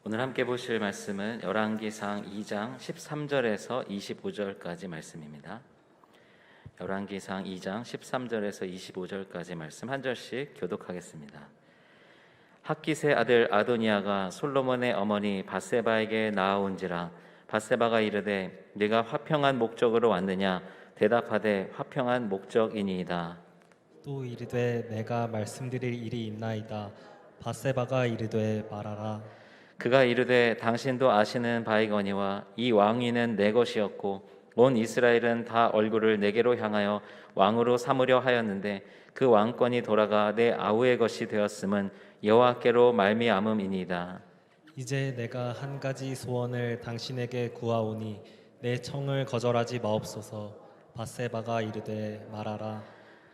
오늘 함께 보실 말씀은 열왕기상 2장 13절에서 25절까지 말씀입니다. 열왕기상 2장 13절에서 25절까지 말씀 한 절씩 교독하겠습니다. 학깃의 아들 아도니아가 솔로몬의 어머니 밧세바에게 나아온지라. 밧세바가 이르되 네가 화평한 목적으로 왔느냐. 대답하되 화평한 목적이니이다. 또 이르되 내가 말씀드릴 일이 있나이다. 밧세바가 이르되 말하라. 그가 이르되 당신도 아시는 바이거니와 이 왕위는 내 것이었고 온 이스라엘은 다 얼굴을 내게로 향하여 왕으로 삼으려 하였는데 그 왕권이 돌아가 내 아우의 것이 되었음은 여호와께로 말미암음이니이다. 이제 내가 한 가지 소원을 당신에게 구하오니 내 청을 거절하지 마옵소서. 밧세바가 이르되 말하라.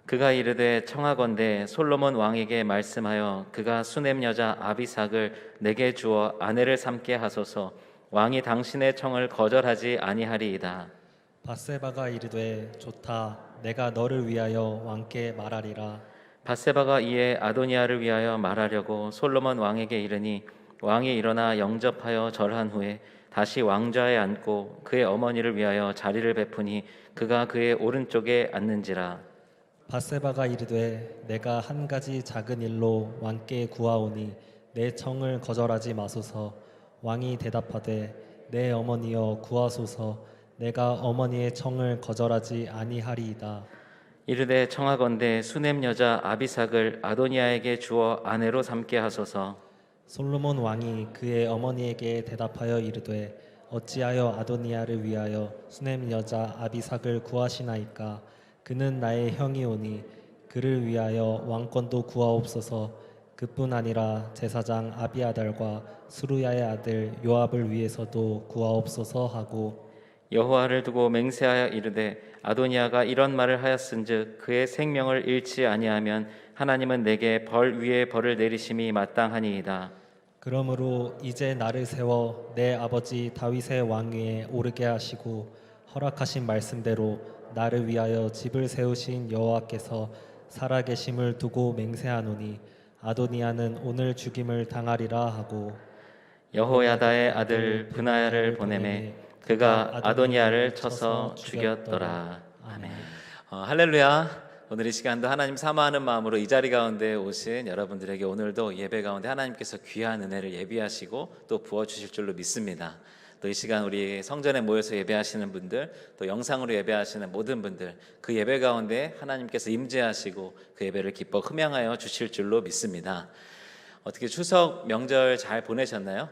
그가 이르되 청하건대 솔로몬 왕에게 말씀하여 그가 수넴 여자 아비삭을 내게 주어 아내를 삼게 하소서. 왕이 당신의 청을 거절하지 아니하리이다. 밧세바가 이르되 좋다. 내가 너를 위하여 왕께 말하리라. 밧세바가 이에 아도니아를 위하여 말하려고 솔로몬 왕에게 이르니 왕이 일어나 영접하여 절한 후에 다시 왕좌에 앉고 그의 어머니를 위하여 자리를 베푸니 그가 그의 오른쪽에 앉는지라. 밧세바가 이르되 내가 한 가지 작은 일로 왕께 구하오니 내 청을 거절하지 마소서. 왕이 대답하되 내 어머니여 구하소서. 내가 어머니의 청을 거절하지 아니하리이다. 이르되 청하건대 수넴 여자 아비삭을 아도니아에게 주어 아내로 삼게 하소서. 솔로몬 왕이 그의 어머니에게 대답하여 이르되 어찌하여 아도니아를 위하여 수넴 여자 아비삭을 구하시나이까. 그는 나의 형이오니 그를 위하여 왕권도 구하옵소서. 그뿐 아니라 제사장 아비아달과 수루야의 아들 요압을 위해서도 구하옵소서 하고 여호와를 두고 맹세하여 이르되 아도니아가 이런 말을 하였은즉 그의 생명을 잃지 아니하면 하나님은 내게 벌 위에 벌을 내리심이 마땅하니이다. 그러므로 이제 나를 세워 내 아버지 다윗의 왕위에 오르게 하시고 허락하신 말씀대로 나를 위하여 집을 세우신 여호와께서 살아계심을 두고 맹세하노니 아도니아는 오늘 죽임을 당하리라 하고 여호야다의 아들 브나야를 보내매 그가 아도니아를 쳐서 죽였더라. 아멘. 할렐루야. 오늘 이 시간도 하나님 사모하는 마음으로 이 자리 가운데 오신 여러분들에게 오늘도 예배 가운데 하나님께서 귀한 은혜를 예비하시고 또 부어주실 줄로 믿습니다. 또 이 시간 우리 성전에 모여서 예배하시는 분들, 또 영상으로 예배하시는 모든 분들, 그 예배 가운데 하나님께서 임재하시고 그 예배를 기뻐 흠양하여 주실 줄로 믿습니다. 어떻게 추석 명절 잘 보내셨나요?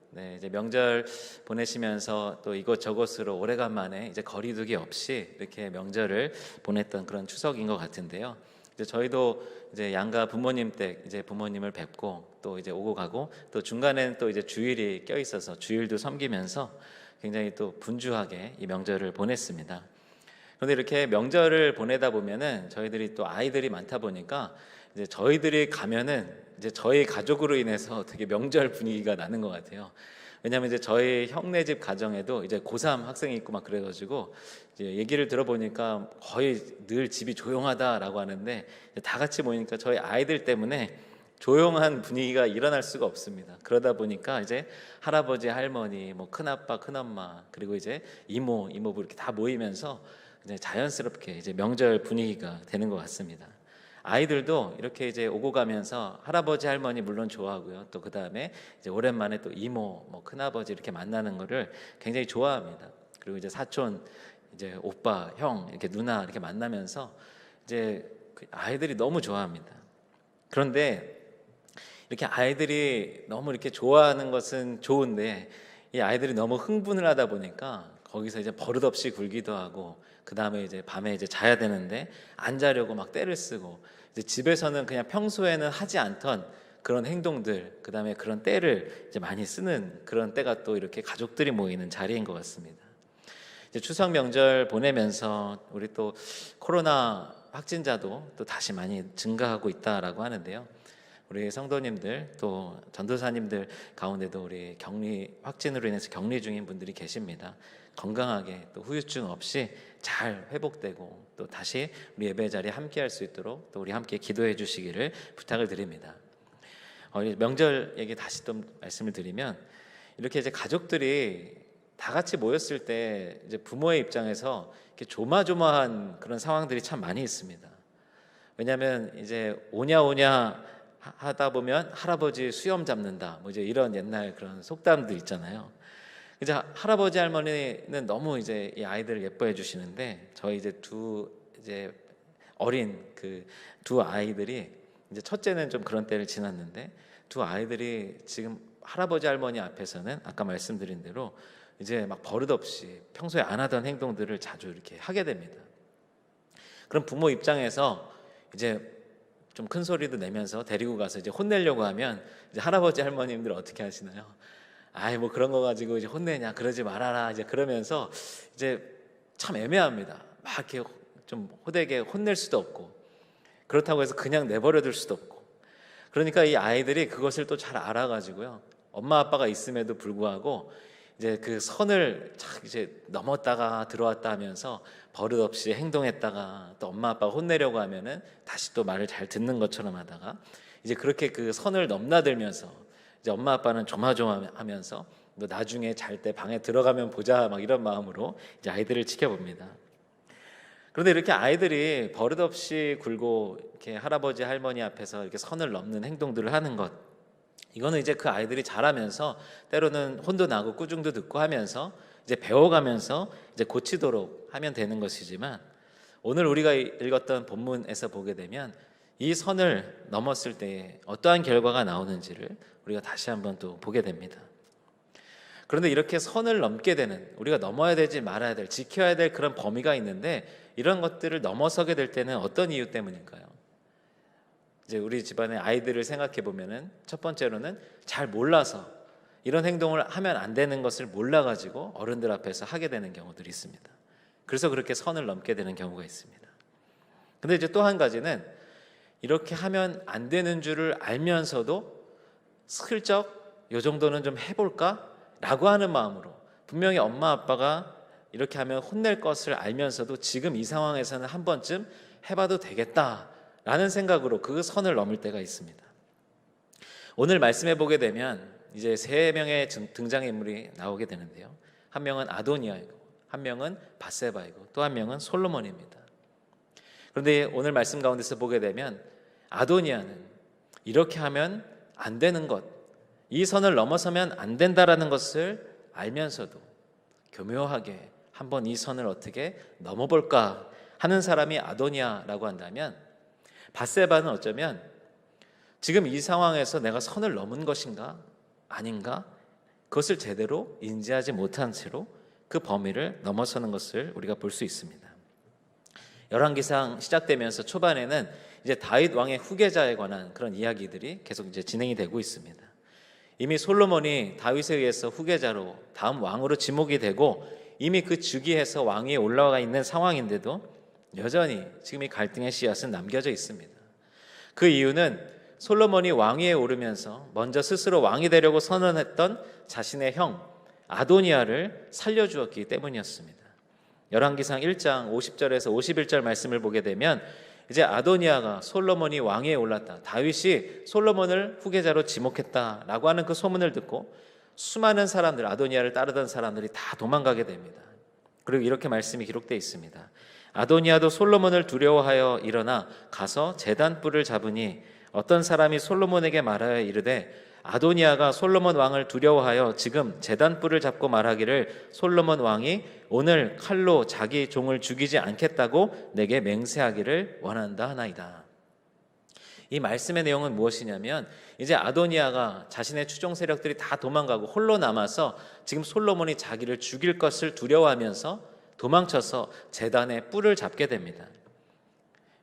네, 이제 명절 보내시면서 또 이곳저곳으로 오래간만에 이제 거리두기 없이 이렇게 명절을 보냈던 그런 추석인 것 같은데요. 이제 저희도 이제 양가 부모님 댁 이제 부모님을 뵙고 또 이제 오고 가고 또 중간에는 또 이제 주일이 껴 있어서 주일도 섬기면서 굉장히 또 분주하게 이 명절을 보냈습니다. 그런데 이렇게 명절을 보내다 보면은 저희들이 또 아이들이 많다 보니까 이제 저희들이 가면은 이제 저희 가족으로 인해서 되게 명절 분위기가 나는 것 같아요. 왜냐하면 이제 저희 형네 집 가정에도 이제 고3 학생이 있고 막 그래가지고 이제 얘기를 들어보니까 거의 늘 집이 조용하다라고 하는데 다 같이 모이니까 저희 아이들 때문에 조용한 분위기가 일어날 수가 없습니다. 그러다 보니까 이제 할아버지, 할머니, 뭐 큰아빠, 큰엄마 그리고 이제 이모, 이모부 이렇게 다 모이면서 이제 자연스럽게 이제 명절 분위기가 되는 것 같습니다. 아이들도 이렇게 이제 오고 가면서 할아버지 할머니 물론 좋아하고요. 또 그 다음에 이제 오랜만에 또 이모, 뭐 큰아버지 이렇게 만나는 거를 굉장히 좋아합니다. 그리고 이제 사촌, 이제 오빠, 형 이렇게 누나 이렇게 만나면서 이제 아이들이 너무 좋아합니다. 그런데 이렇게 아이들이 너무 이렇게 좋아하는 것은 좋은데 이 아이들이 너무 흥분을 하다 보니까 거기서 이제 버릇없이 굴기도 하고 그 다음에 이제 밤에 이제 자야 되는데 안 자려고 막 떼를 쓰고 이제 집에서는 그냥 평소에는 하지 않던 그런 행동들 그 다음에 그런 떼를 이제 많이 쓰는 그런 때가 또 이렇게 가족들이 모이는 자리인 것 같습니다. 이제 추석 명절 보내면서 우리 또 코로나 확진자도 또 다시 많이 증가하고 있다라고 하는데요. 우리 성도님들 또 전도사님들 가운데도 우리 격리 확진으로 인해서 격리 중인 분들이 계십니다. 건강하게 또 후유증 없이 잘 회복되고 또 다시 우리 예배 자리에 함께 할 수 있도록 또 우리 함께 기도해 주시기를 부탁을 드립니다. 명절 얘기 다시 또 말씀을 드리면 이렇게 이제 가족들이 다 같이 모였을 때 이제 부모의 입장에서 이렇게 조마조마한 그런 상황들이 참 많이 있습니다. 왜냐하면 이제 오냐 오냐 하다 보면 할아버지 수염 잡는다 뭐 이제 이런 옛날 그런 속담들 있잖아요. 이제 할아버지 할머니는 너무 이제 이 아이들을 예뻐해 주시는데 저희 이제 이제 어린 그 두 아이들이 이제 첫째는 좀 그런 때를 지났는데 두 아이들이 지금 할아버지 할머니 앞에서는 아까 말씀드린 대로 이제 막 버릇없이 평소에 안 하던 행동들을 자주 이렇게 하게 됩니다. 그럼 부모 입장에서 이제 좀 큰 소리도 내면서 데리고 가서 이제 혼내려고 하면 이제 할아버지 할머님들 어떻게 하시나요? 아이 뭐 그런 거 가지고 이제 혼내냐 그러지 말아라 이제 그러면서 이제 참 애매합니다. 막 이렇게 좀 호되게 혼낼 수도 없고 그렇다고 해서 그냥 내버려둘 수도 없고 그러니까 이 아이들이 그것을 또 잘 알아가지고요 엄마 아빠가 있음에도 불구하고 이제 그 선을 착 이제 넘었다가 들어왔다 하면서 버릇없이 행동했다가 또 엄마 아빠가 혼내려고 하면은 다시 또 말을 잘 듣는 것처럼 하다가 이제 그렇게 그 선을 넘나들면서 이제 엄마 아빠는 조마조마하면서 너 나중에 잘 때 방에 들어가면 보자 막 이런 마음으로 이제 아이들을 지켜봅니다. 그런데 이렇게 아이들이 버릇없이 굴고 이렇게 할아버지 할머니 앞에서 이렇게 선을 넘는 행동들을 하는 것 이거는 이제 그 아이들이 자라면서 때로는 혼도 나고 꾸중도 듣고 하면서 이제 배워가면서 이제 고치도록 하면 되는 것이지만 오늘 우리가 읽었던 본문에서 보게 되면 이 선을 넘었을 때 어떠한 결과가 나오는지를 우리가 다시 한번 또 보게 됩니다. 그런데 이렇게 선을 넘게 되는 우리가 넘어야 되지 말아야 될 지켜야 될 그런 범위가 있는데 이런 것들을 넘어서게 될 때는 어떤 이유 때문일까요? 이제 우리 집안의 아이들을 생각해 보면은 첫 번째로는 잘 몰라서 이런 행동을 하면 안 되는 것을 몰라가지고 어른들 앞에서 하게 되는 경우들이 있습니다. 그래서 그렇게 선을 넘게 되는 경우가 있습니다. 근데 이제 또 한 가지는 이렇게 하면 안 되는 줄을 알면서도 슬쩍 요 정도는 좀 해볼까? 라고 하는 마음으로 분명히 엄마 아빠가 이렇게 하면 혼낼 것을 알면서도 지금 이 상황에서는 한 번쯤 해봐도 되겠다라는 생각으로 그 선을 넘을 때가 있습니다. 오늘 말씀해 보게 되면 이제 세 명의 등장인물이 나오게 되는데요. 한 명은 아도니아이고 한 명은 밧세바이고 또 한 명은 솔로몬입니다. 그런데 오늘 말씀 가운데서 보게 되면 아도니아는 이렇게 하면 안 되는 것, 이 선을 넘어서면 안 된다라는 것을 알면서도 교묘하게 한번 이 선을 어떻게 넘어볼까 하는 사람이 아도니아라고 한다면 밧세바는 어쩌면 지금 이 상황에서 내가 선을 넘은 것인가 아닌가 그것을 제대로 인지하지 못한 채로 그 범위를 넘어서는 것을 우리가 볼 수 있습니다. 열왕기상 시작되면서 초반에는 이제 다윗 왕의 후계자에 관한 그런 이야기들이 계속 이제 진행이 되고 있습니다. 이미 솔로몬이 다윗에 의해서 후계자로 다음 왕으로 지목이 되고 이미 그 즉위해서 왕위에 올라가 있는 상황인데도 여전히 지금 이 갈등의 씨앗은 남겨져 있습니다. 그 이유는 솔로몬이 왕위에 오르면서 먼저 스스로 왕이 되려고 선언했던 자신의 형 아도니아를 살려주었기 때문이었습니다. 열왕기상 1장 50절에서 51절 말씀을 보게 되면 이제 아도니아가 솔로몬이 왕위에 올랐다, 다윗이 솔로몬을 후계자로 지목했다라고 하는 그 소문을 듣고 수많은 사람들, 아도니아를 따르던 사람들이 다 도망가게 됩니다. 그리고 이렇게 말씀이 기록되어 있습니다. 아도니아도 솔로몬을 두려워하여 일어나 가서 제단 뿔을 잡으니 어떤 사람이 솔로몬에게 말하여 이르되 아도니아가 솔로몬 왕을 두려워하여 지금 제단 뿔을 잡고 말하기를 솔로몬 왕이 오늘 칼로 자기 종을 죽이지 않겠다고 내게 맹세하기를 원한다 하나이다. 이 말씀의 내용은 무엇이냐면 이제 아도니아가 자신의 추종 세력들이 다 도망가고 홀로 남아서 지금 솔로몬이 자기를 죽일 것을 두려워하면서 도망쳐서 제단의 뿔을 잡게 됩니다.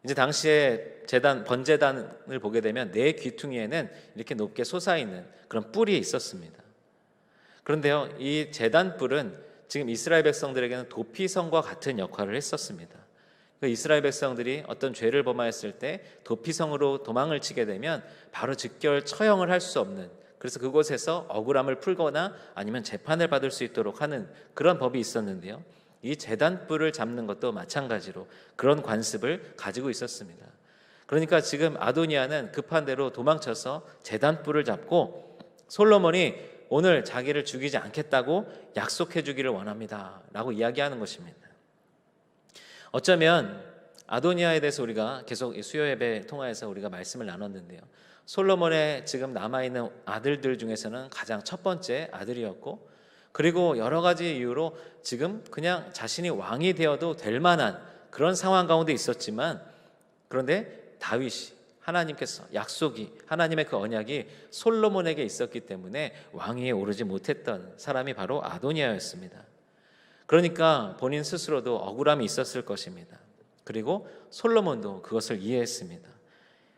이제 당시에 번제단을 보게 되면 네 귀퉁이에는 이렇게 높게 솟아있는 그런 뿔이 있었습니다. 그런데요, 이 제단 뿔은 지금 이스라엘 백성들에게는 도피성과 같은 역할을 했었습니다. 이스라엘 백성들이 어떤 죄를 범하였을 때 도피성으로 도망을 치게 되면 바로 즉결 처형을 할 수 없는, 그래서 그곳에서 억울함을 풀거나 아니면 재판을 받을 수 있도록 하는 그런 법이 있었는데요, 이 제단뿔을 잡는 것도 마찬가지로 그런 관습을 가지고 있었습니다. 그러니까 지금 아도니아는 급한 대로 도망쳐서 제단불을 잡고 솔로몬이 오늘 자기를 죽이지 않겠다고 약속해 주기를 원합니다 라고 이야기하는 것입니다. 어쩌면 아도니아에 대해서 우리가 계속 수요 예배 통화에서 우리가 말씀을 나눴는데요, 솔로몬의 지금 남아있는 아들들 중에서는 가장 첫 번째 아들이었고, 그리고 여러 가지 이유로 지금 그냥 자신이 왕이 되어도 될 만한 그런 상황 가운데 있었지만, 그런데 다윗이 하나님께서 하나님의 그 언약이 솔로몬에게 있었기 때문에 왕위에 오르지 못했던 사람이 바로 아도니아였습니다. 그러니까 본인 스스로도 억울함이 있었을 것입니다. 그리고 솔로몬도 그것을 이해했습니다.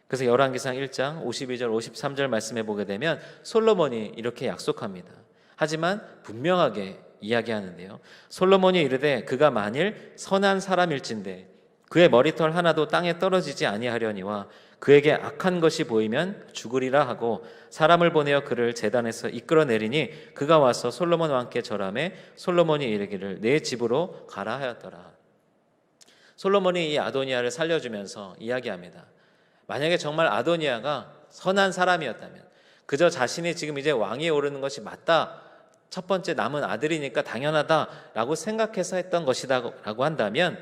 그래서 열왕기상 1장 52절 53절 말씀에 보게 되면 솔로몬이 이렇게 약속합니다. 하지만 분명하게 이야기하는데요, 솔로몬이 이르되 그가 만일 선한 사람일진데 그의 머리털 하나도 땅에 떨어지지 아니하려니와 그에게 악한 것이 보이면 죽으리라 하고 사람을 보내어 그를 제단에서 이끌어내리니 그가 와서 솔로몬 왕께 절하매 솔로몬이 이르기를 내 집으로 가라 하였더라. 솔로몬이 이 아도니아를 살려주면서 이야기합니다. 만약에 정말 아도니아가 선한 사람이었다면, 그저 자신이 지금 이제 왕위에 오르는 것이 맞다, 첫 번째 남은 아들이니까 당연하다라고 생각해서 했던 것이다라고 한다면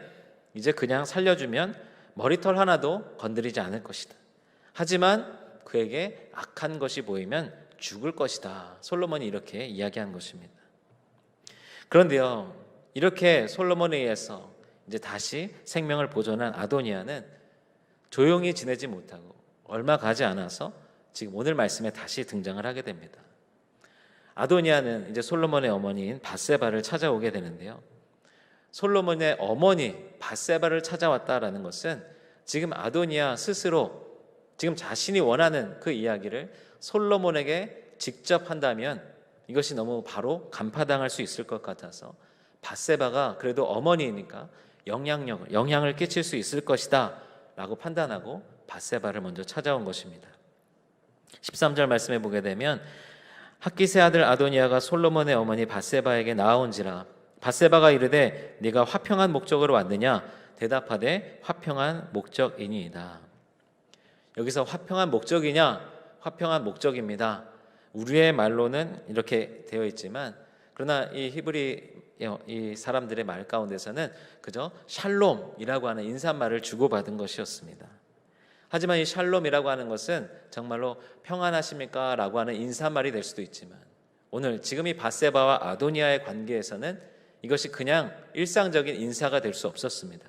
이제 그냥 살려주면 머리털 하나도 건드리지 않을 것이다. 하지만 그에게 악한 것이 보이면 죽을 것이다. 솔로몬이 이렇게 이야기한 것입니다. 그런데요, 이렇게 솔로몬에 의해서 이제 다시 생명을 보존한 아도니아는 조용히 지내지 못하고 얼마 가지 않아서 지금 오늘 말씀에 다시 등장을 하게 됩니다. 아도니아는 이제 솔로몬의 어머니인 밧세바를 찾아오게 되는데요, 솔로몬의 어머니 밧세바를 찾아왔다라는 것은 지금 아도니아 스스로 지금 자신이 원하는 그 이야기를 솔로몬에게 직접 한다면 이것이 너무 바로 간파당할 수 있을 것 같아서 밧세바가 그래도 어머니이니까 영향을 끼칠 수 있을 것이다 라고 판단하고 밧세바를 먼저 찾아온 것입니다. 13절 말씀에 보게 되면 학기세 아들 아도니아가 솔로몬의 어머니 밧세바에게 나아온지라 밧세바가 이르되 네가 화평한 목적으로 왔느냐 대답하되 화평한 목적이니이다. 여기서 화평한 목적이냐, 화평한 목적입니다. 우리의 말로는 이렇게 되어 있지만 그러나 이 히브리 이 사람들의 말 가운데서는 그저 샬롬이라고 하는 인사말을 주고받은 것이었습니다. 하지만 이 샬롬이라고 하는 것은 정말로 평안하십니까? 라고 하는 인사말이 될 수도 있지만 오늘 지금 이 밧세바와 아도니아의 관계에서는 이것이 그냥 일상적인 인사가 될 수 없었습니다.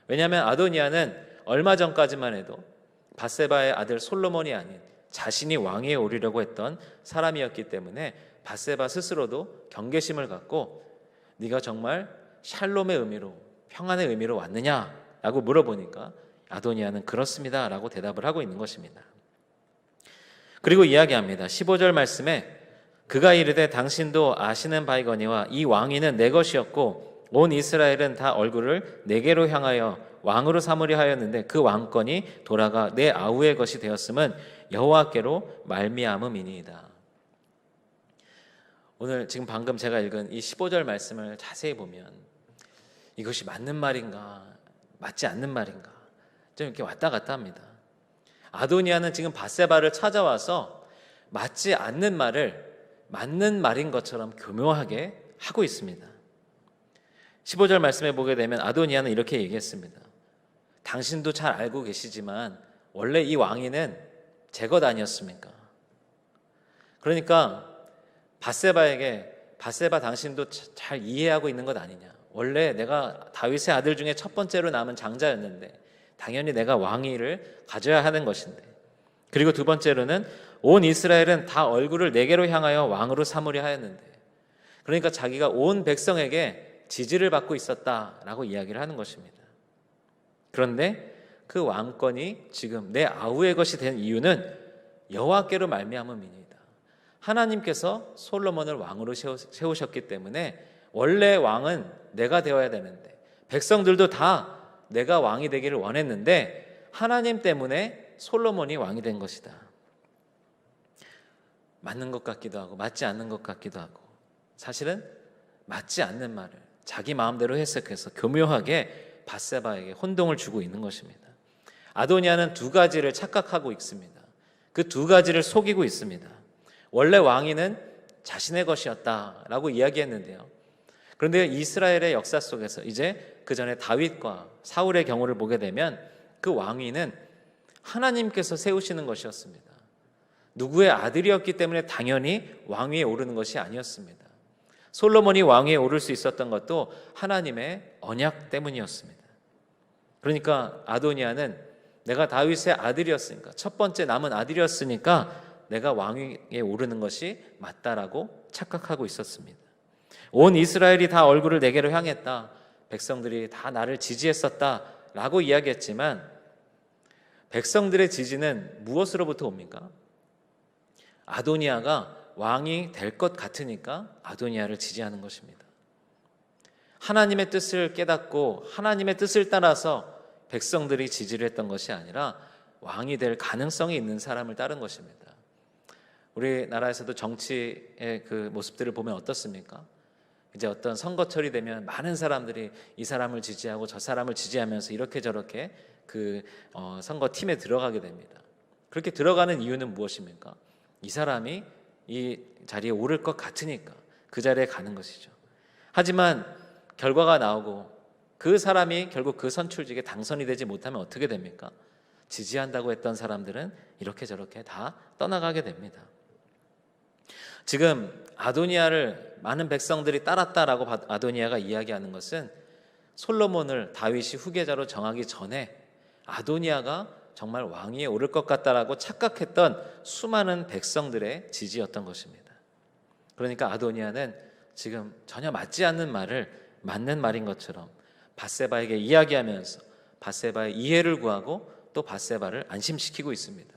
왜냐하면 아도니아는 얼마 전까지만 해도 밧세바의 아들 솔로몬이 아닌 자신이 왕위에 오르려고 했던 사람이었기 때문에 밧세바 스스로도 경계심을 갖고 네가 정말 샬롬의 의미로, 평안의 의미로 왔느냐라고 물어보니까 아도니아는 그렇습니다 라고 대답을 하고 있는 것입니다. 그리고 이야기합니다. 15절 말씀에 그가 이르되 당신도 아시는 바이거니와 이 왕위는 내 것이었고 온 이스라엘은 다 얼굴을 내게로 향하여 왕으로 삼으려 하였는데 그 왕권이 돌아가 내 아우의 것이 되었음은 여호와께로 말미암음이니이다. 오늘 지금 방금 제가 읽은 이 15절 말씀을 자세히 보면 이것이 맞는 말인가 맞지 않는 말인가 좀 이렇게 왔다 갔다 합니다. 아도니아는 지금 밧세바를 찾아와서 맞지 않는 말을 맞는 말인 것처럼 교묘하게 하고 있습니다. 15절 말씀에 보게 되면 아도니아는 이렇게 얘기했습니다. 당신도 잘 알고 계시지만 원래 이 왕위는 제 것 아니었습니까? 그러니까 밧세바 당신도 잘 이해하고 있는 것 아니냐. 원래 내가 다윗의 아들 중에 첫 번째로 남은 장자였는데 당연히 내가 왕위를 가져야 하는 것인데, 그리고 두 번째로는 온 이스라엘은 다 얼굴을 내게로 향하여 왕으로 삼으려 하였는데, 그러니까 자기가 온 백성에게 지지를 받고 있었다라고 이야기를 하는 것입니다. 그런데 그 왕권이 지금 내 아우의 것이 된 이유는 여호와께로 말미암음이니이다. 하나님께서 솔로몬을 왕으로 세우셨기 때문에 원래 왕은 내가 되어야 되는데, 백성들도 다 내가 왕이 되기를 원했는데 하나님 때문에 솔로몬이 왕이 된 것이다. 맞는 것 같기도 하고 맞지 않는 것 같기도 하고, 사실은 맞지 않는 말을 자기 마음대로 해석해서 교묘하게 밧세바에게 혼동을 주고 있는 것입니다. 아도니아는 두 가지를 착각하고 있습니다. 그 두 가지를 속이고 있습니다. 원래 왕위는 자신의 것이었다라고 이야기했는데요. 그런데 이스라엘의 역사 속에서 이제 그 전에 다윗과 사울의 경우를 보게 되면 그 왕위는 하나님께서 세우시는 것이었습니다. 누구의 아들이었기 때문에 당연히 왕위에 오르는 것이 아니었습니다. 솔로몬이 왕위에 오를 수 있었던 것도 하나님의 언약 때문이었습니다. 그러니까 아도니아는 내가 다윗의 아들이었으니까, 첫 번째 남은 아들이었으니까 내가 왕위에 오르는 것이 맞다라고 착각하고 있었습니다. 온 이스라엘이 다 얼굴을 내게로 향했다, 백성들이 다 나를 지지했었다라고 이야기했지만 백성들의 지지는 무엇으로부터 옵니까? 아도니아가 왕이 될 것 같으니까 아도니아를 지지하는 것입니다. 하나님의 뜻을 깨닫고 하나님의 뜻을 따라서 백성들이 지지를 했던 것이 아니라 왕이 될 가능성이 있는 사람을 따른 것입니다. 우리나라에서도 정치의 그 모습들을 보면 어떻습니까? 이제 어떤 선거철이 되면 많은 사람들이 이 사람을 지지하고 저 사람을 지지하면서 이렇게 저렇게 그 선거팀에 들어가게 됩니다. 그렇게 들어가는 이유는 무엇입니까? 이 사람이 이 자리에 오를 것 같으니까 그 자리에 가는 것이죠. 하지만 결과가 나오고 그 사람이 결국 그 선출직에 당선이 되지 못하면 어떻게 됩니까? 지지한다고 했던 사람들은 이렇게 저렇게 다 떠나가게 됩니다. 지금 아도니아를 많은 백성들이 따랐다라고 아도니아가 이야기하는 것은 솔로몬을 다윗이 후계자로 정하기 전에 아도니아가 정말 왕위에 오를 것 같다라고 착각했던 수많은 백성들의 지지였던 것입니다. 그러니까 아도니아는 지금 전혀 맞지 않는 말을 맞는 말인 것처럼 밧세바에게 이야기하면서 밧세바의 이해를 구하고 또 밧세바를 안심시키고 있습니다.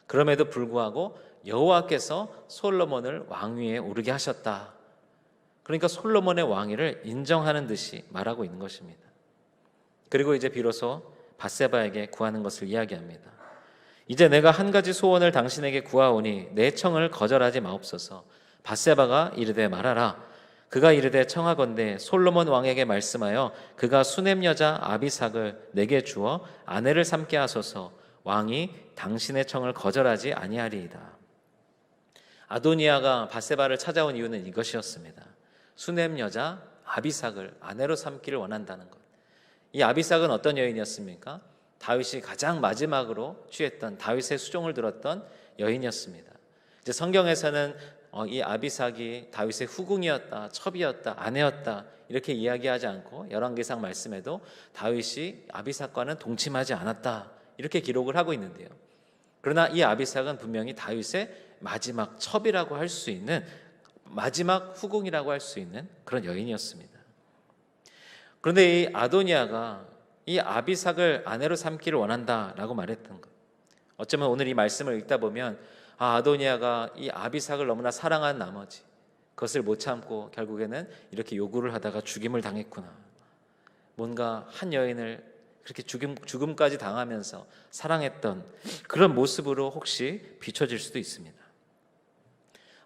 그럼에도 불구하고 여호와께서 솔로몬을 왕위에 오르게 하셨다. 그러니까 솔로몬의 왕위를 인정하는 듯이 말하고 있는 것입니다. 그리고 이제 비로소 밧세바에게 구하는 것을 이야기합니다. 이제 내가 한 가지 소원을 당신에게 구하오니 내 청을 거절하지 마옵소서. 밧세바가 이르되 말하라. 그가 이르되 청하건대 솔로몬 왕에게 말씀하여 그가 수넴 여자 아비삭을 내게 주어 아내를 삼게 하소서. 왕이 당신의 청을 거절하지 아니하리이다. 아도니아가 밧세바를 찾아온 이유는 이것이었습니다. 수넴 여자 아비삭을 아내로 삼기를 원한다는 것. 이 아비삭은 어떤 여인이었습니까? 다윗이 가장 마지막으로 취했던, 다윗의 수종을 들었던 여인이었습니다. 이제 성경에서는 이 아비삭이 다윗의 후궁이었다, 첩이었다, 아내였다 이렇게 이야기하지 않고 열왕기상 말씀에도 다윗이 아비삭과는 동침하지 않았다 이렇게 기록을 하고 있는데요. 그러나 이 아비삭은 분명히 다윗의 마지막 첩이라고 할 수 있는, 마지막 후궁이라고 할 수 있는 그런 여인이었습니다. 그런데 이 아도니아가 이 아비삭을 아내로 삼기를 원한다라고 말했던 것, 어쩌면 오늘 이 말씀을 읽다 보면 아도니아가 이 아비삭을 너무나 사랑한 나머지 그것을 못 참고 결국에는 이렇게 요구를 하다가 죽임을 당했구나. 뭔가 한 여인을 그렇게 죽음까지 당하면서 사랑했던 그런 모습으로 혹시 비춰질 수도 있습니다.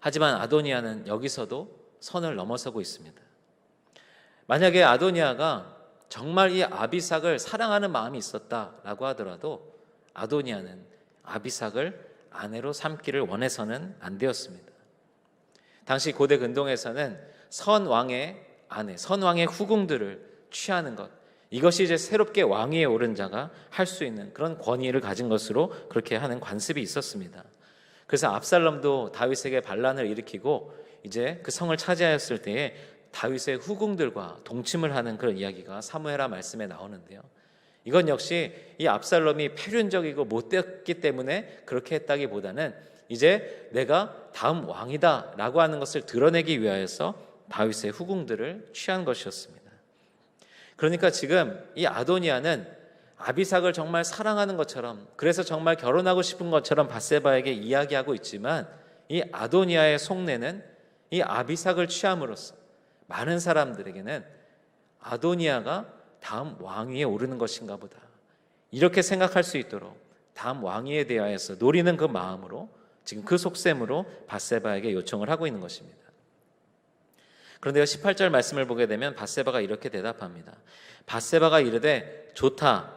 하지만 아도니아는 여기서도 선을 넘어서고 있습니다. 만약에 아도니아가 정말 이 아비삭을 사랑하는 마음이 있었다라고 하더라도 아도니아는 아비삭을 아내로 삼기를 원해서는 안 되었습니다. 당시 고대 근동에서는 선왕의 아내, 선왕의 후궁들을 취하는 것, 이것이 이제 새롭게 왕위에 오른 자가 할 수 있는 그런 권위를 가진 것으로 그렇게 하는 관습이 있었습니다. 그래서 압살롬도 다윗에게 반란을 일으키고 이제 그 성을 차지하였을 때에 다윗의 후궁들과 동침을 하는 그런 이야기가 사무엘하 말씀에 나오는데요. 이건 역시 이 압살롬이 패륜적이고 못됐기 때문에 그렇게 했다기보다는 이제 내가 다음 왕이다라고 하는 것을 드러내기 위하여서 다윗의 후궁들을 취한 것이었습니다. 그러니까 지금 이 아도니아는 아비삭을 정말 사랑하는 것처럼, 그래서 정말 결혼하고 싶은 것처럼 밧세바에게 이야기하고 있지만 이 아도니아의 속내는 이 아비삭을 취함으로써 많은 사람들에게는 아도니아가 다음 왕위에 오르는 것인가 보다 이렇게 생각할 수 있도록 다음 왕위에 대하여서 노리는 그 마음으로 지금 그 속셈으로 밧세바에게 요청을 하고 있는 것입니다. 그런데 18절 말씀을 보게 되면 밧세바가 이렇게 대답합니다. 밧세바가 이르되 좋다.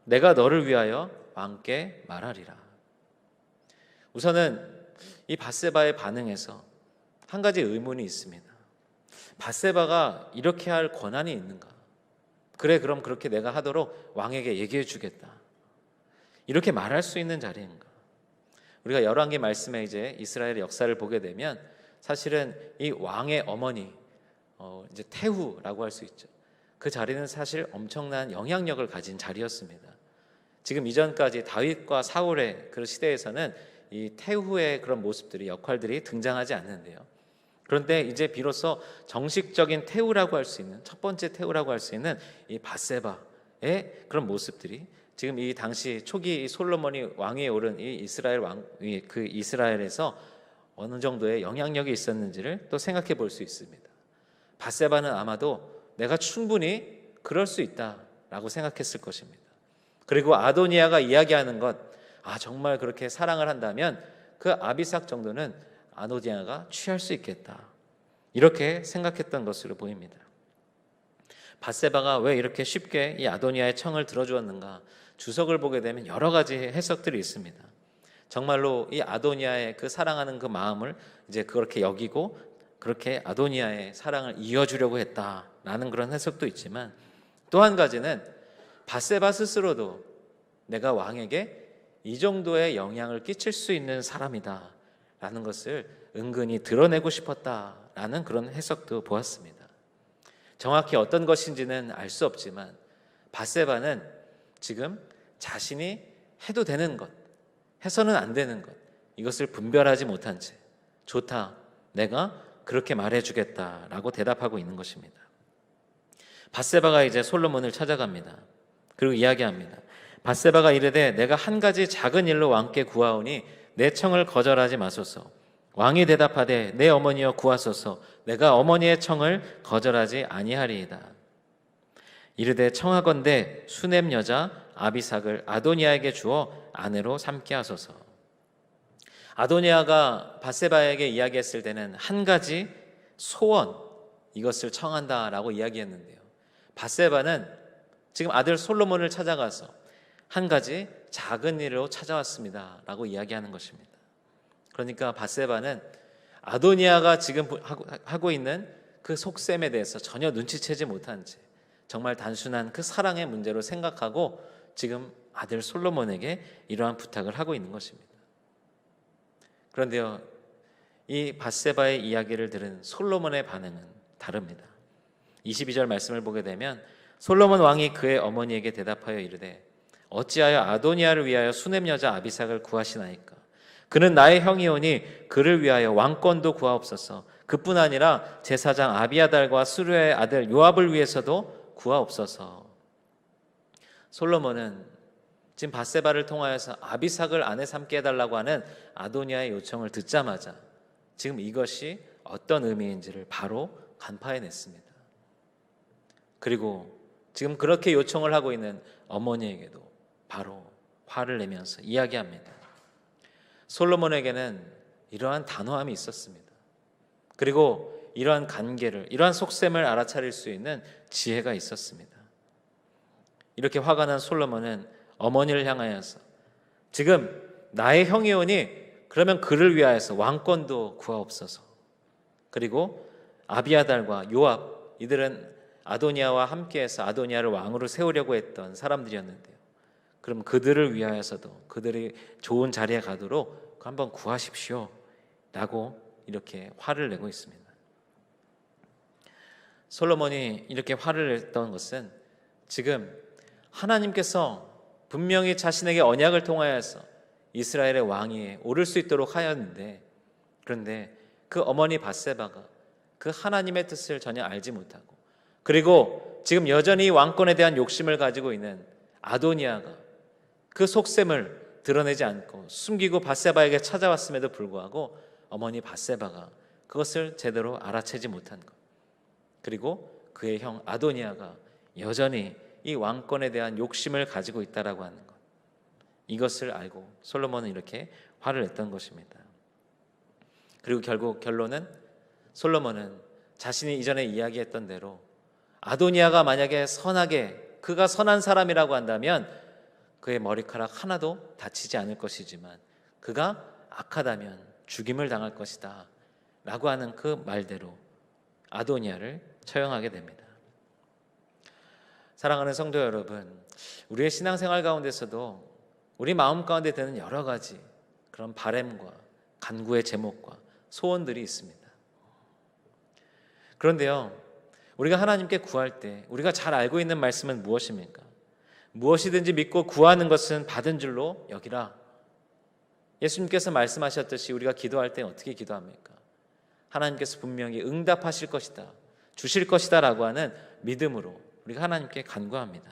내가 너를 위하여 왕께 말하리라. 우선은 이 밧세바의 반응에서 한 가지 의문이 있습니다. 밧세바가 이렇게 할 권한이 있는가? 그래, 그럼 그렇게 내가 하도록 왕에게 얘기해 주겠다. 이렇게 말할 수 있는 자리인가? 우리가 열왕기 말씀에 이제 이스라엘의 역사를 보게 되면 사실은 이 왕의 어머니, 이제 태후라고 할 수 있죠. 그 자리는 사실 엄청난 영향력을 가진 자리였습니다. 지금 이전까지 다윗과 사울의 그 시대에서는 이 태후의 그런 모습들이, 역할들이 등장하지 않는데요. 그런데 이제 비로소 정식적인 태후라고 할 수 있는, 첫 번째 태후라고 할 수 있는 이 밧세바의 그런 모습들이 지금 이 당시 초기 이 솔로몬이 왕위에 오른 이 이스라엘 그 이스라엘에서 어느 정도의 영향력이 있었는지를 또 생각해 볼 수 있습니다. 밧세바는 아마도 내가 충분히 그럴 수 있다라고 생각했을 것입니다. 그리고 아도니아가 이야기하는 것, 정말 그렇게 사랑을 한다면 그 아비삭 정도는 아도니아가 취할 수 있겠다, 이렇게 생각했던 것으로 보입니다. 밧세바가 왜 이렇게 쉽게 이 아도니아의 청을 들어주었는가? 주석을 보게 되면 여러 가지 해석들이 있습니다. 정말로 이 아도니아의 그 사랑하는 그 마음을 이제 그렇게 여기고 그렇게 아도니아의 사랑을 이어주려고 했다라는 그런 해석도 있지만, 또 한 가지는 밧세바 스스로도 내가 왕에게 이 정도의 영향을 끼칠 수 있는 사람이다 라는 것을 은근히 드러내고 싶었다라는 그런 해석도 보았습니다. 정확히 어떤 것인지는 알 수 없지만 밧세바는 지금 자신이 해도 되는 것, 해서는 안 되는 것, 이것을 분별하지 못한 채 좋다, 내가 그렇게 말해주겠다라고 대답하고 있는 것입니다. 밧세바가 이제 솔로몬을 찾아갑니다. 그리고 이야기합니다. 밧세바가 이르되 내가 한 가지 작은 일로 왕께 구하오니 내 청을 거절하지 마소서. 왕이 대답하되 내 어머니여 구하소서. 내가 어머니의 청을 거절하지 아니하리이다. 이르되 청하건대 수넴 여자 아비삭을 아도니아에게 주어 아내로 삼게 하소서. 아도니아가 밧세바에게 이야기했을 때는 한 가지 소원, 이것을 청한다라고 이야기했는데요. 밧세바는 지금 아들 솔로몬을 찾아가서 한 가지 작은 일로 찾아왔습니다 라고 이야기하는 것입니다. 그러니까 밧세바는 아도니아가 지금 하고 있는 그 속셈에 대해서 전혀 눈치채지 못한 채 정말 단순한 그 사랑의 문제로 생각하고 지금 아들 솔로몬에게 이러한 부탁을 하고 있는 것입니다. 그런데요, 이 밧세바의 이야기를 들은 솔로몬의 반응은 다릅니다. 22절 말씀을 보게 되면 솔로몬 왕이 그의 어머니에게 대답하여 이르되 어찌하여 아도니아를 위하여 수넴 여자 아비삭을 구하시나이까? 그는 나의 형이오니 그를 위하여 왕권도 구하옵소서. 그뿐 아니라 제사장 아비아달과 수르의 아들 요압을 위해서도 구하옵소서. 솔로몬은 지금 밧세바를 통하여서 아비삭을 아내 삼게 해달라고 하는 아도니아의 요청을 듣자마자 지금 이것이 어떤 의미인지를 바로 간파해냈습니다. 그리고 지금 그렇게 요청을 하고 있는 어머니에게도 바로 화를 내면서 이야기합니다. 솔로몬에게는 이러한 단호함이 있었습니다. 그리고 이러한 관계를, 이러한 속셈을 알아차릴 수 있는 지혜가 있었습니다. 이렇게 화가 난 솔로몬은 어머니를 향하여서 지금 나의 형이오니 그러면 그를 위하여서 왕권도 구하옵소서. 그리고 아비아달과 요압, 이들은 아도니아와 함께해서 아도니아를 왕으로 세우려고 했던 사람들이었는데요. 그럼 그들을 위하여서도 그들이 좋은 자리에 가도록 한번 구하십시오 라고 이렇게 화를 내고 있습니다. 솔로몬이 이렇게 화를 냈던 것은 지금 하나님께서 분명히 자신에게 언약을 통하여서 이스라엘의 왕위에 오를 수 있도록 하였는데, 그런데 그 어머니 밧세바가 그 하나님의 뜻을 전혀 알지 못하고, 그리고 지금 여전히 왕권에 대한 욕심을 가지고 있는 아도니아가 그 속셈을 드러내지 않고 숨기고 밧세바에게 찾아왔음에도 불구하고 어머니 밧세바가 그것을 제대로 알아채지 못한 것, 그리고 그의 형 아도니아가 여전히 이 왕권에 대한 욕심을 가지고 있다라고 하는 것, 이것을 알고 솔로몬은 이렇게 화를 냈던 것입니다. 그리고 결국 결론은 솔로몬은 자신이 이전에 이야기했던 대로 아도니아가 만약에 선하게, 그가 선한 사람이라고 한다면 그의 머리카락 하나도 다치지 않을 것이지만 그가 악하다면 죽임을 당할 것이다 라고 하는 그 말대로 아도니아를 처형하게 됩니다. 사랑하는 성도 여러분, 우리의 신앙생활 가운데서도 우리 마음 가운데 드는 여러 가지 그런 바램과 간구의 제목과 소원들이 있습니다. 그런데요, 우리가 하나님께 구할 때 우리가 잘 알고 있는 말씀은 무엇입니까? 무엇이든지 믿고 구하는 것은 받은 줄로 여기라. 예수님께서 말씀하셨듯이 우리가 기도할 때 어떻게 기도합니까? 하나님께서 분명히 응답하실 것이다, 주실 것이다 라고 하는 믿음으로 우리가 하나님께 간구합니다.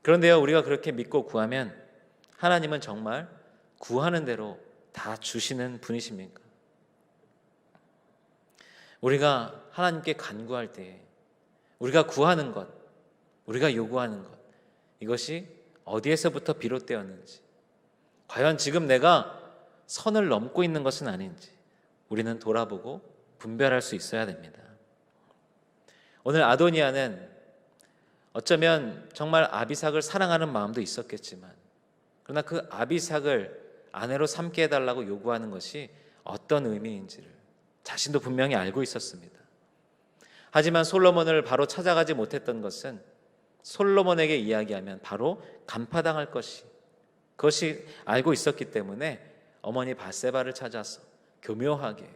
그런데요, 우리가 그렇게 믿고 구하면 하나님은 정말 구하는 대로 다 주시는 분이십니까? 우리가 하나님께 간구할 때 우리가 구하는 것, 우리가 요구하는 것, 이것이 어디에서부터 비롯되었는지, 과연 지금 내가 선을 넘고 있는 것은 아닌지 우리는 돌아보고 분별할 수 있어야 됩니다. 오늘 아도니아는 어쩌면 정말 아비삭을 사랑하는 마음도 있었겠지만, 그러나 그 아비삭을 아내로 삼게 해달라고 요구하는 것이 어떤 의미인지를 자신도 분명히 알고 있었습니다. 하지만 솔로몬을 바로 찾아가지 못했던 것은 솔로몬에게 이야기하면 바로 간파당할 그것이 알고 있었기 때문에 어머니 밧세바를 찾아서 교묘하게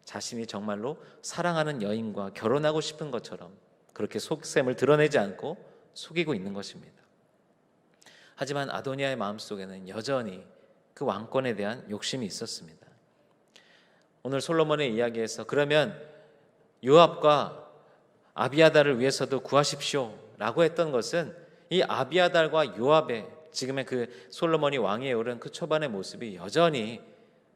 자신이 정말로 사랑하는 여인과 결혼하고 싶은 것처럼 그렇게 속셈을 드러내지 않고 속이고 있는 것입니다. 하지만 아도니아의 마음속에는 여전히 그 왕권에 대한 욕심이 있었습니다. 오늘 솔로몬의 이야기에서 그러면 요압과 아비아달을 위해서도 구하십시오 라고 했던 것은 이 아비아달과 요압의 지금의 그 솔로몬이 왕위에 오른 그 초반의 모습이 여전히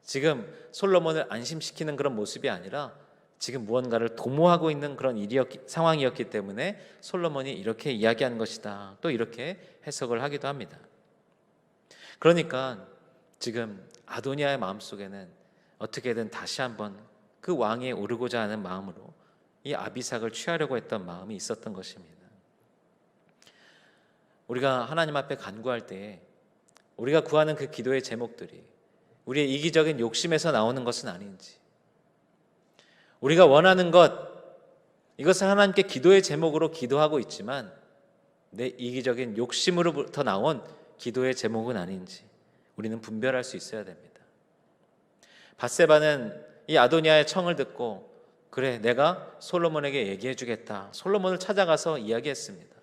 지금 솔로몬을 안심시키는 그런 모습이 아니라 지금 무언가를 도모하고 있는 그런 상황이었기 때문에 솔로몬이 이렇게 이야기한 것이다, 또 이렇게 해석을 하기도 합니다. 그러니까 지금 아도니아의 마음속에는 어떻게든 다시 한번 그 왕위에 오르고자 하는 마음으로 이 아비삭을 취하려고 했던 마음이 있었던 것입니다. 우리가 하나님 앞에 간구할 때 우리가 구하는 그 기도의 제목들이 우리의 이기적인 욕심에서 나오는 것은 아닌지, 우리가 원하는 것, 이것을 하나님께 기도의 제목으로 기도하고 있지만 내 이기적인 욕심으로부터 나온 기도의 제목은 아닌지 우리는 분별할 수 있어야 됩니다. 밧세바는 이 아도니아의 청을 듣고 그래, 내가 솔로몬에게 얘기해 주겠다, 솔로몬을 찾아가서 이야기했습니다.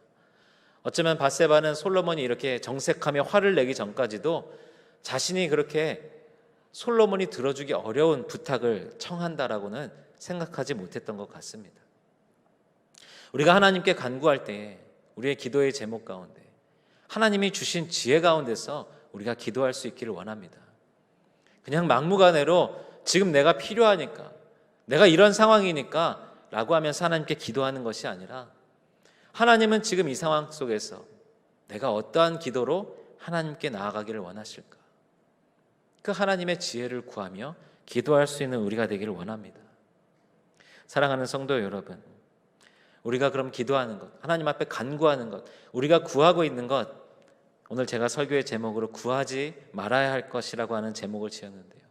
어쩌면 밧세바는 솔로몬이 이렇게 정색하며 화를 내기 전까지도 자신이 그렇게 솔로몬이 들어주기 어려운 부탁을 청한다라고는 생각하지 못했던 것 같습니다. 우리가 하나님께 간구할 때 우리의 기도의 제목 가운데 하나님이 주신 지혜 가운데서 우리가 기도할 수 있기를 원합니다. 그냥 막무가내로 지금 내가 필요하니까, 내가 이런 상황이니까 라고 하면서 하나님께 기도하는 것이 아니라, 하나님은 지금 이 상황 속에서 내가 어떠한 기도로 하나님께 나아가기를 원하실까? 그 하나님의 지혜를 구하며 기도할 수 있는 우리가 되기를 원합니다. 사랑하는 성도 여러분, 우리가 그럼 기도하는 것, 하나님 앞에 간구하는 것, 우리가 구하고 있는 것, 오늘 제가 설교의 제목으로 구하지 말아야 할 것이라고 하는 제목을 지었는데요,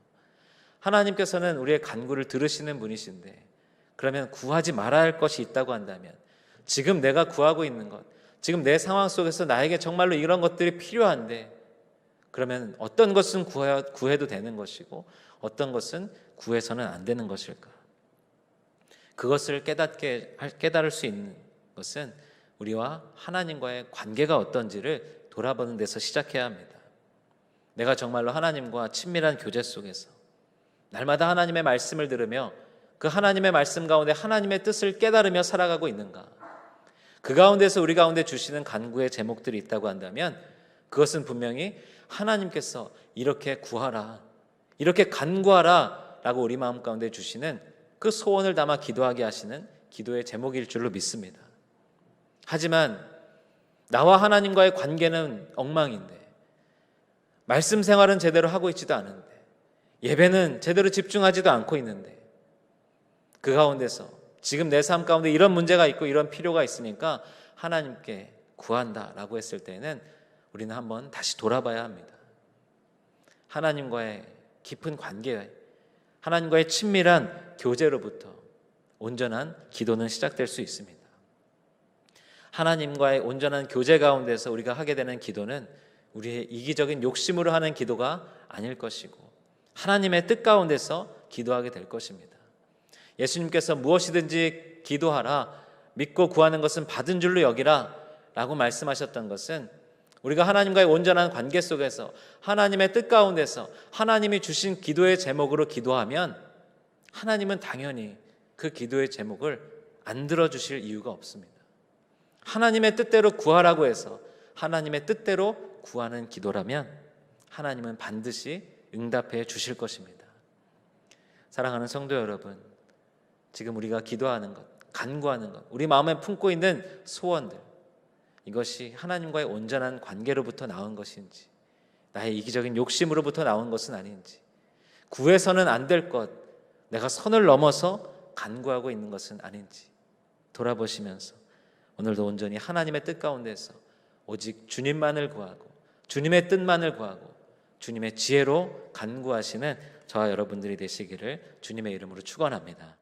하나님께서는 우리의 간구를 들으시는 분이신데, 그러면 구하지 말아야 할 것이 있다고 한다면 지금 내가 구하고 있는 것, 지금 내 상황 속에서 나에게 정말로 이런 것들이 필요한데, 그러면 어떤 것은 구해도 되는 것이고 어떤 것은 구해서는 안 되는 것일까? 그것을 깨달을 수 있는 것은 우리와 하나님과의 관계가 어떤지를 돌아보는 데서 시작해야 합니다. 내가 정말로 하나님과 친밀한 교제 속에서 날마다 하나님의 말씀을 들으며 그 하나님의 말씀 가운데 하나님의 뜻을 깨달으며 살아가고 있는가? 그 가운데서 우리 가운데 주시는 간구의 제목들이 있다고 한다면 그것은 분명히 하나님께서 이렇게 구하라, 이렇게 간구하라 라고 우리 마음 가운데 주시는 그 소원을 담아 기도하게 하시는 기도의 제목일 줄로 믿습니다. 하지만 나와 하나님과의 관계는 엉망인데, 말씀 생활은 제대로 하고 있지도 않은데, 예배는 제대로 집중하지도 않고 있는데, 그 가운데서 지금 내 삶 가운데 이런 문제가 있고 이런 필요가 있으니까 하나님께 구한다라고 했을 때는 우리는 한번 다시 돌아봐야 합니다. 하나님과의 깊은 관계, 하나님과의 친밀한 교제로부터 온전한 기도는 시작될 수 있습니다. 하나님과의 온전한 교제 가운데서 우리가 하게 되는 기도는 우리의 이기적인 욕심으로 하는 기도가 아닐 것이고 하나님의 뜻 가운데서 기도하게 될 것입니다. 예수님께서 무엇이든지 기도하라, 믿고 구하는 것은 받은 줄로 여기라 라고 말씀하셨던 것은 우리가 하나님과의 온전한 관계 속에서 하나님의 뜻 가운데서 하나님이 주신 기도의 제목으로 기도하면 하나님은 당연히 그 기도의 제목을 안 들어주실 이유가 없습니다. 하나님의 뜻대로 구하라고 해서 하나님의 뜻대로 구하는 기도라면 하나님은 반드시 응답해 주실 것입니다. 사랑하는 성도 여러분, 지금 우리가 기도하는 것, 간구하는 것, 우리 마음에 품고 있는 소원들, 이것이 하나님과의 온전한 관계로부터 나온 것인지, 나의 이기적인 욕심으로부터 나온 것은 아닌지, 구해서는 안 될 것, 내가 선을 넘어서 간구하고 있는 것은 아닌지 돌아보시면서 오늘도 온전히 하나님의 뜻 가운데서 오직 주님만을 구하고 주님의 뜻만을 구하고 주님의 지혜로 간구하시는 저와 여러분들이 되시기를 주님의 이름으로 축원합니다.